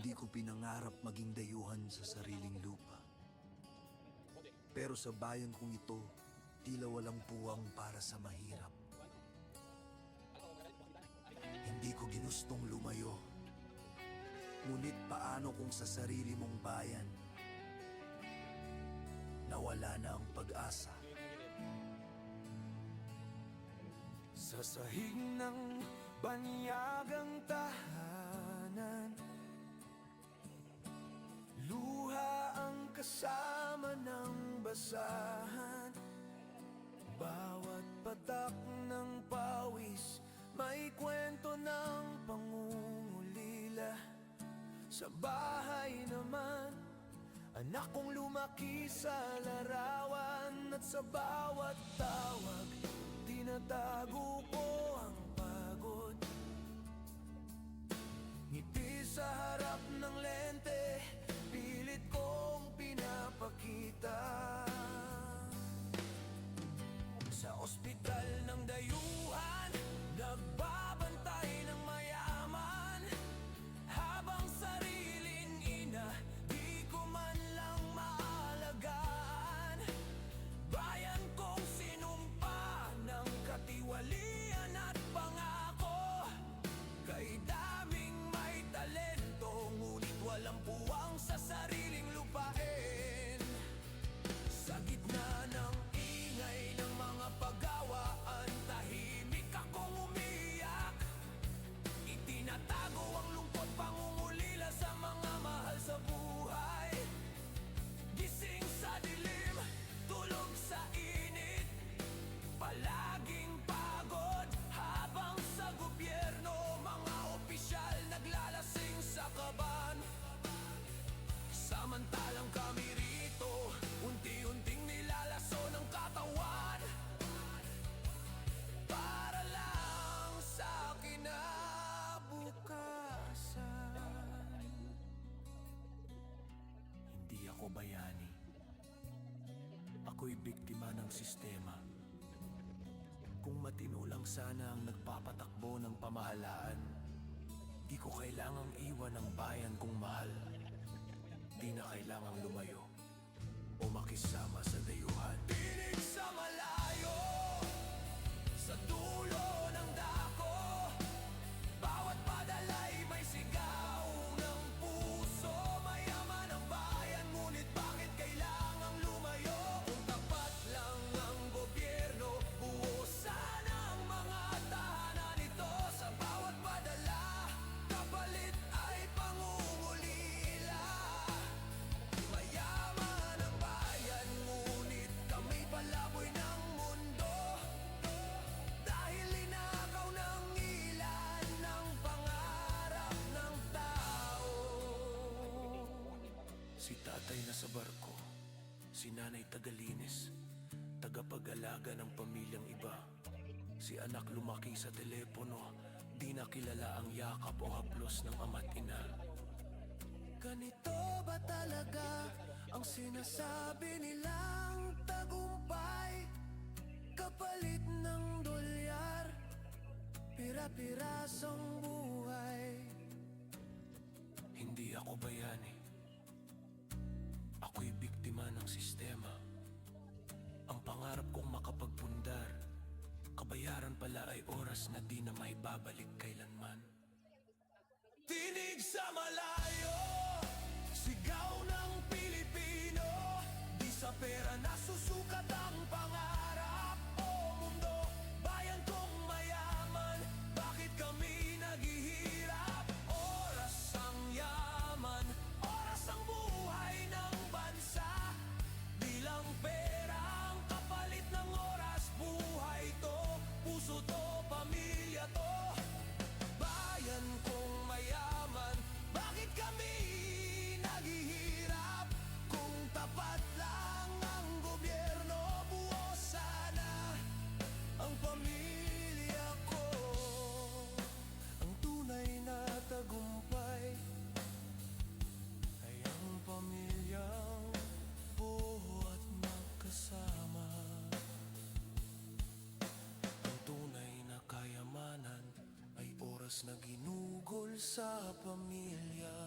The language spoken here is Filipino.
Hindi ko pinangarap maging dayuhan sa sariling lupa. Pero sa bayan kong ito, tila walang puwang para sa mahirap. Hindi ko ginustong lumayo. Ngunit paano kung sa sarili mong bayan nawala na ang pag-asa? Sa sahig ng banyagang tahanan, luha ang kasama ng basahan. Bawat patak ng pawis may kwento ng pangungulila. Sa bahay naman, anak kong lumaki sa larawan. At sa bawat tawag, tinatago ko ang pagod. Ngiti sa harap ng lente, pilit kong pinapakita. Sa ospital ng dayuhan, nagbabantay ng mayaman, habang sariling ina di ko man lang maalagaan. Bayan kong sinumpa ng katiwalian at pangako, kay daming may talento, ngunit walang puwang sa sariling lupain. Sa gitna ng ingay ng mga pagawaan, tahimik akong umiyak. Itinatago ang lungkot, pangungulila sa mga mahal sa buhay. Gising sa dilim, tulog sa init, palaging pagod. Habang sa gobyerno, mga opisyal naglalasing sa kaban. Samantalang kami rito, unti-unting nilalaso ng katawan, para lang sa kinabukasan. Hindi ako bayani. Ako'y biktima ng sistema. Kung matino lang sana ang nagpapatakbo ng pamahalaan, di ko kailangang iwan ang bayan kong mahal. Di na kailangang lumayo o makisama sa dayuhan. Tinig sa malayo, sa dulo ng dako, bawat padala'y may sigaw ng puso. Mayaman ang bayan, ngunit bakit kailangang lumayo? Kung tapat lang ang gobyerno, buhusan ang mga tahanan nito. Sa bawat padala, kapalit ay pangungulila. Mayaman ang bayan, ngunit kami palaboy ng mundo, dahil linakaw ng ilan ng pangarap ng tao. Si tatay nasa barko, si nanay tagalinis, tagapag-alaga ng pamilyang iba. Si anak lumaki sa telepono, di nakilala ang yakap o haplos ng ama't ina. Ganito ba talaga ang sinasabi nilang tagumpay? Kapalit ng dolyar, pira-pirasong buhay. Hindi ako bayani. Ako'y biktima ng sistema. Ang pangarap kong makapagpundar, kabayaran pala ay oras na di na maibabalik kailanman. Tinig sa malayo, sigaw ng Pilipino, di sa pera nasusukat ang pangarap o mundo. Bayan kong mayaman, bakit kami naghihirap? Oras ang yaman, oras ang buhay ng bansa. Di lang pera ang kapalit ng oras, buhay to, puso to, pamilya to. Bayan kong mayaman, bakit kami naghihirap? Kung tapat lang ang gobyerno, buo sana ang pamilya ko. Ang tunay na tagumpay ay ang pamilyang buo at magkasama. Ang tunay na kayamanan ay oras na ginugol sa pamilya.